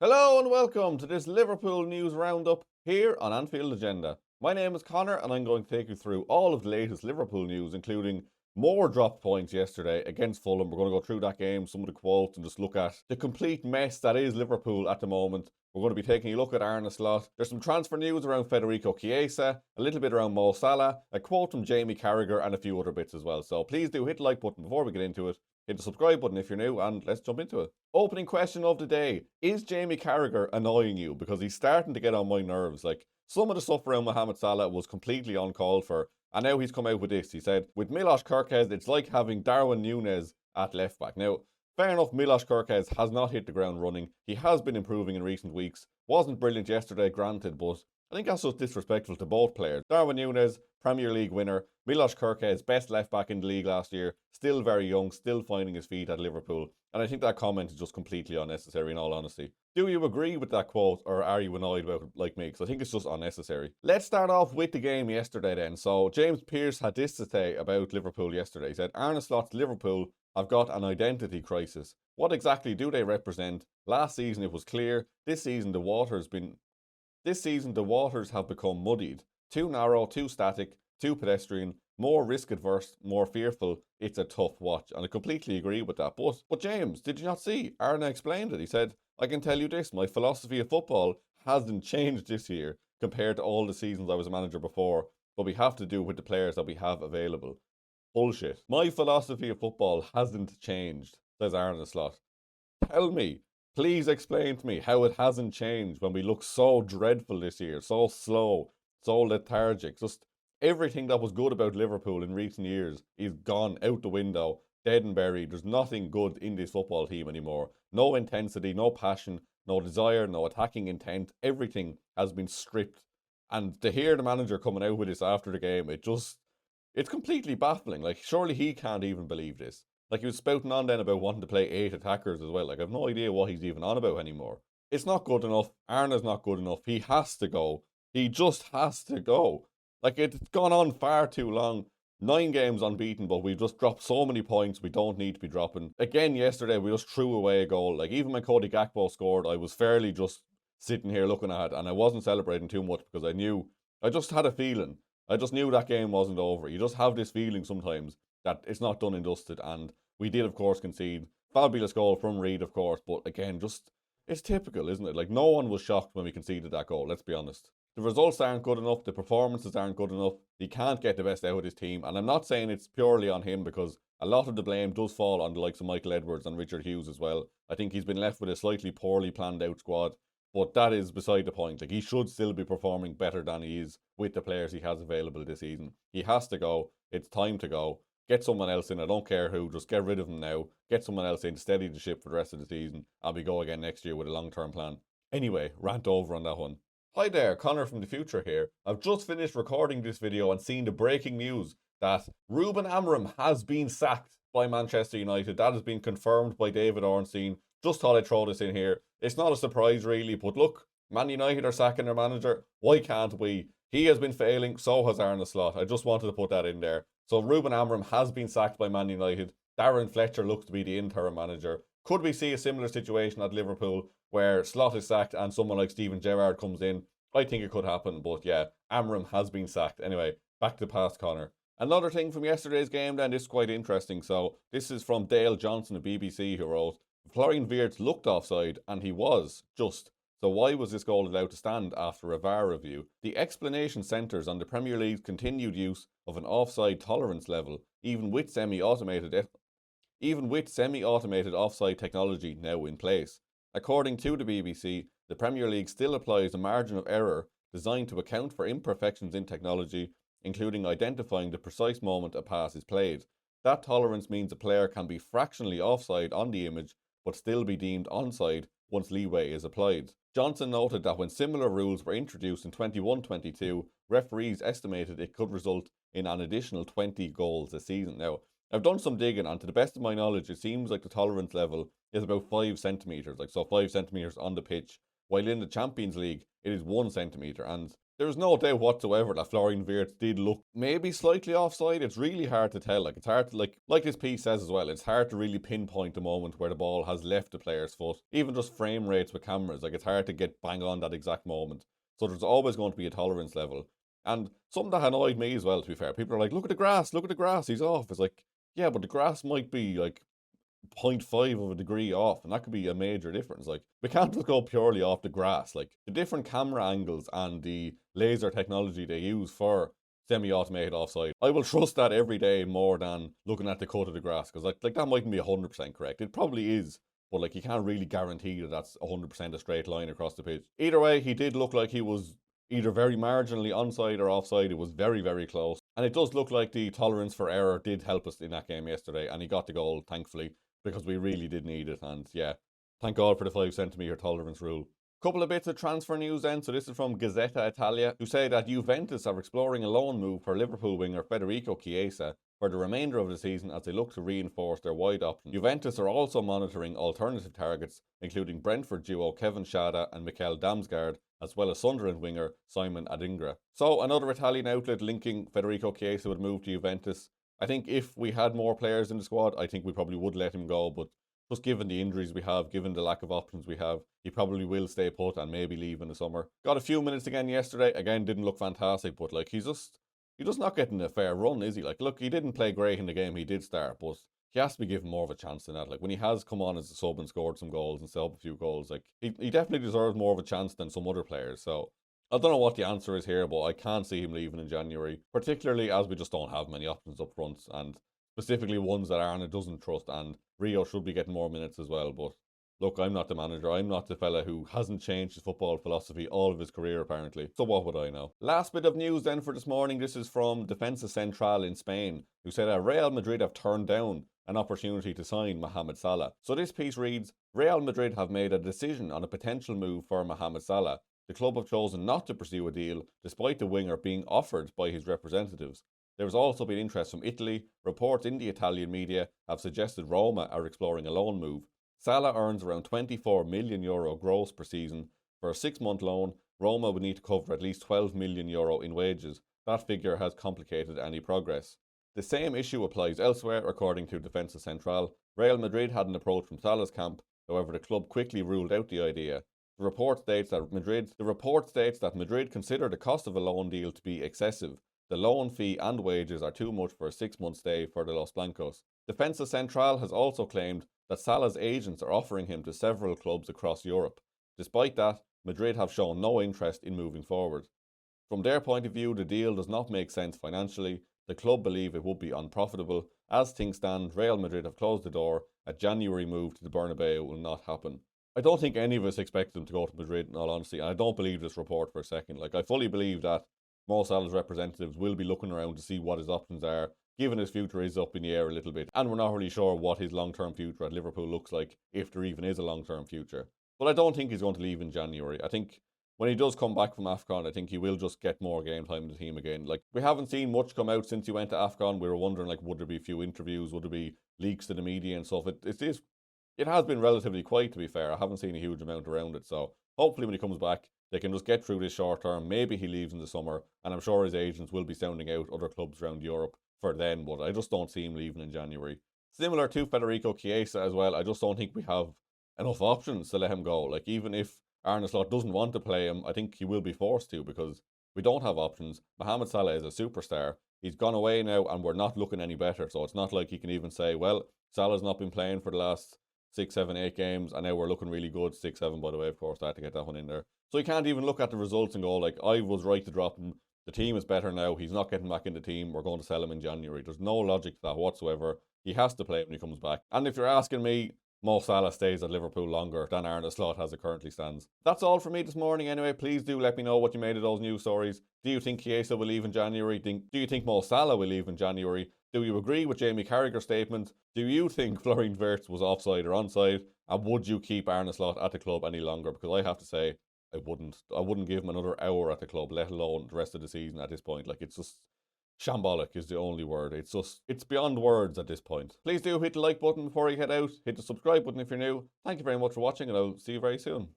Hello and welcome to this Liverpool news roundup here on Anfield Agenda. My name is Conor and I'm going to take you through all of the latest Liverpool news, including more drop points yesterday against Fulham. We're going to go through that game, some of the quotes, and just look at the complete mess that is Liverpool at the moment. We're going to be taking a look at Arne Slot. There's some transfer news around Federico Chiesa, a little bit around Mo Salah, a quote from Jamie Carragher, and a few other bits as well. So please do hit the like button before we get into it. Hit the subscribe button if you're new, and let's jump into it. Opening question of the day. Is Jamie Carragher annoying you? Because he's starting to get on my nerves. Like, some of the stuff around Mohamed Salah was completely uncalled for, and now he's come out with this. He said, with Milos Kerkez, it's like having Darwin Núñez at left back. Now, fair enough, Milos Kerkez has not hit the ground running. He has been improving in recent weeks. Wasn't brilliant yesterday, granted, but I think that's just disrespectful to both players. Darwin Núñez, Premier League winner. Milos Kerkez, best left back in the league last year. Still very young, still finding his feet at Liverpool. And I think that comment is just completely unnecessary, in all honesty. Do you agree with that quote, or are you annoyed about it like me? Because I think it's just unnecessary. Let's start off with the game yesterday then. So James Pearce had this to say about Liverpool yesterday. He said, Arne Slot's Liverpool have got an identity crisis. What exactly do they represent? Last season it was clear. This season the waters have become muddied. Too narrow, too static, too pedestrian, more risk adverse, more fearful. It's a tough watch. And I completely agree with that. But James, did you not see? Arne explained it. He said, I can tell you this, my philosophy of football hasn't changed this year compared to all the seasons I was a manager before, but we have to do with the players that we have available. Bullshit. My philosophy of football hasn't changed, says Arne Slot. Tell me, please explain to me how it hasn't changed when we look so dreadful this year, so slow, so lethargic. Just everything that was good about Liverpool in recent years is gone out the window, dead and buried. There's nothing good in this football team anymore. No intensity, no passion, no desire, no attacking intent. Everything has been stripped. And to hear the manager coming out with this after the game, it's completely baffling. Like, surely he can't even believe this. Like, he was spouting on then about wanting to play 8 attackers as well. Like, I've no idea what he's even on about anymore. It's not good enough. Arna's not good enough. He has to go. He just has to go. Like, it's gone on far too long. 9 games unbeaten, but we've just dropped so many points we don't need to be dropping. Again, yesterday, we just threw away a goal. Like, even when Cody Gakpo scored, I was fairly just sitting here looking at it, and I wasn't celebrating too much because I just had a feeling. I just knew that game wasn't over. You just have this feeling sometimes that it's not done and dusted, and we did, of course, concede. Fabulous goal from Reed, of course, but again, just, it's typical, isn't it? Like, no one was shocked when we conceded that goal, let's be honest. The results aren't good enough, the performances aren't good enough, he can't get the best out of his team, and I'm not saying it's purely on him because a lot of the blame does fall on the likes of Michael Edwards and Richard Hughes as well. I think he's been left with a slightly poorly planned out squad, but that is beside the point. Like, he should still be performing better than he is with the players he has available this season. He has to go. It's time to go. Get someone else in. I don't care who. Just get rid of him now. Get someone else in. Steady the ship for the rest of the season. And we go again next year with a long-term plan. Anyway, rant over on that one. Hi there, Conor from the future here. I've just finished recording this video and seen the breaking news that Ruben Amorim has been sacked by Manchester United. That has been confirmed by David Ornstein. Just thought I'd throw this in here. It's not a surprise really, but look, Man United are sacking their manager. Why can't we? He has been failing, so has Arne Slot. I just wanted to put that in there. So Ruben Amorim has been sacked by Man United. Darren Fletcher looks to be the interim manager. Could we see a similar situation at Liverpool where Slot is sacked and someone like Steven Gerrard comes in? I think it could happen, but yeah, Amorim has been sacked. Anyway, back to the past, Conor. Another thing from yesterday's game then, this is quite interesting. So this is from Dale Johnson of BBC, who wrote, Florian Wirtz looked offside, and he was, just. So why was this goal allowed to stand after a VAR review? The explanation centres on the Premier League's continued use of an offside tolerance level, even with semi-automated offside technology now in place. According to the BBC, the Premier League still applies a margin of error designed to account for imperfections in technology, including identifying the precise moment a pass is played. That tolerance means a player can be fractionally offside on the image but still be deemed onside once leeway is applied. Johnson noted that when similar rules were introduced in 21-22, referees estimated it could result in an additional 20 goals a season. Now, I've done some digging, and to the best of my knowledge, it seems like the tolerance level is about 5 centimetres, like so 5 centimetres on the pitch, while in the Champions League, it is 1 centimetre, and There's no doubt whatsoever that Florian Wirtz did look maybe slightly offside. It's really hard to tell. Like, it's hard to, like this piece says as well, it's hard to really pinpoint the moment where the ball has left the player's foot. Even just frame rates with cameras, like, it's hard to get bang on that exact moment. So there's always going to be a tolerance level. And something that annoyed me as well, to be fair, people are like, look at the grass, he's off. It's like, yeah, but the grass might be like 0.5 of a degree off, and that could be a major difference. Like, we can't just go purely off the grass. Like, the different camera angles and the laser technology they use for semi-automated offside, I will trust that every day more than looking at the cut of the grass, because like that mightn't be 100% correct. It probably is, but like, you can't really guarantee that that's 100% a straight line across the pitch. Either way, he did look like he was either very marginally onside or offside. It was very, very close. And it does look like the tolerance for error did help us in that game yesterday, and he got the goal, thankfully, because we really did need it. And yeah, thank God for the 5 centimetre tolerance rule. Couple of bits of transfer news then. So this is from Gazzetta Italia, who say that Juventus are exploring a loan move for Liverpool winger Federico Chiesa for the remainder of the season as they look to reinforce their wide option. Juventus are also monitoring alternative targets, including Brentford duo Kevin Schade and Mikel Damsgaard, as well as Sunderland winger Simon Adingra. So another Italian outlet linking Federico Chiesa would move to Juventus. I think if we had more players in the squad, I think we probably would let him go, but just given the injuries we have, given the lack of options we have, he probably will stay put and maybe leave in the summer. Got a few minutes again yesterday. Again, didn't look fantastic, but like, he's just not getting a fair run, is he? Like, look, he didn't play great in the game he did start, but he has to be given more of a chance than that. Like, when he has come on as a sub and scored some goals and set up a few goals, like, he definitely deserves more of a chance than some other players. So I don't know what the answer is here, but I can't see him leaving in January, particularly as we just don't have many options up front, and specifically ones that Arne doesn't trust, and Rio should be getting more minutes as well. But look, I'm not the manager. I'm not the fella who hasn't changed his football philosophy all of his career, apparently. So what would I know? Last bit of news then for this morning. This is from Defensa Central in Spain, who said that Real Madrid have turned down an opportunity to sign Mohamed Salah. So this piece reads, Real Madrid have made a decision on a potential move for Mohamed Salah. The club have chosen not to pursue a deal, despite the winger being offered by his representatives. There has also been interest from Italy. Reports in the Italian media have suggested Roma are exploring a loan move. Salah earns around €24 million gross per season. For a 6-month loan, Roma would need to cover at least €12 million in wages. That figure has complicated any progress. The same issue applies elsewhere, according to Defensa Central. Real Madrid had an approach from Salah's camp, however the club quickly ruled out the idea. The report states that Madrid consider the cost of a loan deal to be excessive. The loan fee and wages are too much for a 6-month stay for the Los Blancos. Defensa Central has also claimed that Salah's agents are offering him to several clubs across Europe. Despite that, Madrid have shown no interest in moving forward. From their point of view, the deal does not make sense financially. The club believe it would be unprofitable. As things stand, Real Madrid have closed the door. A January move to the Bernabeu will not happen. I don't think any of us expect him to go to Madrid, in all honesty, and I don't believe this report for a second. Like, I fully believe that Mo Salah's representatives will be looking around to see what his options are, given his future is up in the air a little bit, and we're not really sure what his long-term future at Liverpool looks like, if there even is a long-term future. But I don't think he's going to leave in January. I think when he does come back from AFCON, I think he will just get more game time in the team again. Like, we haven't seen much come out since he went to AFCON. We were wondering, like, would there be a few interviews? Would there be leaks to the media and stuff? It has been relatively quiet, to be fair. I haven't seen a huge amount around it. So hopefully when he comes back, they can just get through this short term. Maybe he leaves in the summer, and I'm sure his agents will be sounding out other clubs around Europe for then, but I just don't see him leaving in January. Similar to Federico Chiesa as well, I just don't think we have enough options to let him go. Like, even if Arne Slot doesn't want to play him, I think he will be forced to, because we don't have options. Mohamed Salah is a superstar. He's gone away now and we're not looking any better. So it's not like he can even say, well, Salah's not been playing for the last 6, 7, 8 games and now we're looking really good. 6, 7, by the way, of course, I had to get that one in there. So he can't even look at the results and go, like, I was right to drop him. The team is better now. He's not getting back in the team. We're going to sell him in January. There's no logic to that whatsoever. He has to play when he comes back. And if you're asking me, Mo Salah stays at Liverpool longer than Arne Slot as it currently stands. That's all from me this morning anyway. Please do let me know what you made of those news stories. Do you think Chiesa will leave in January? Do you think Mo Salah will leave in January? Do you agree with Jamie Carragher's statement? Do you think Florian Wirtz was offside or onside? And would you keep Arne Slot at the club any longer? Because I have to say, I wouldn't give him another hour at the club, let alone the rest of the season at this point. Like, it's just shambolic is the only word. It's beyond words at this point. Please do hit the like button before you head out. Hit the subscribe button if you're new. Thank you very much for watching, and I'll see you very soon.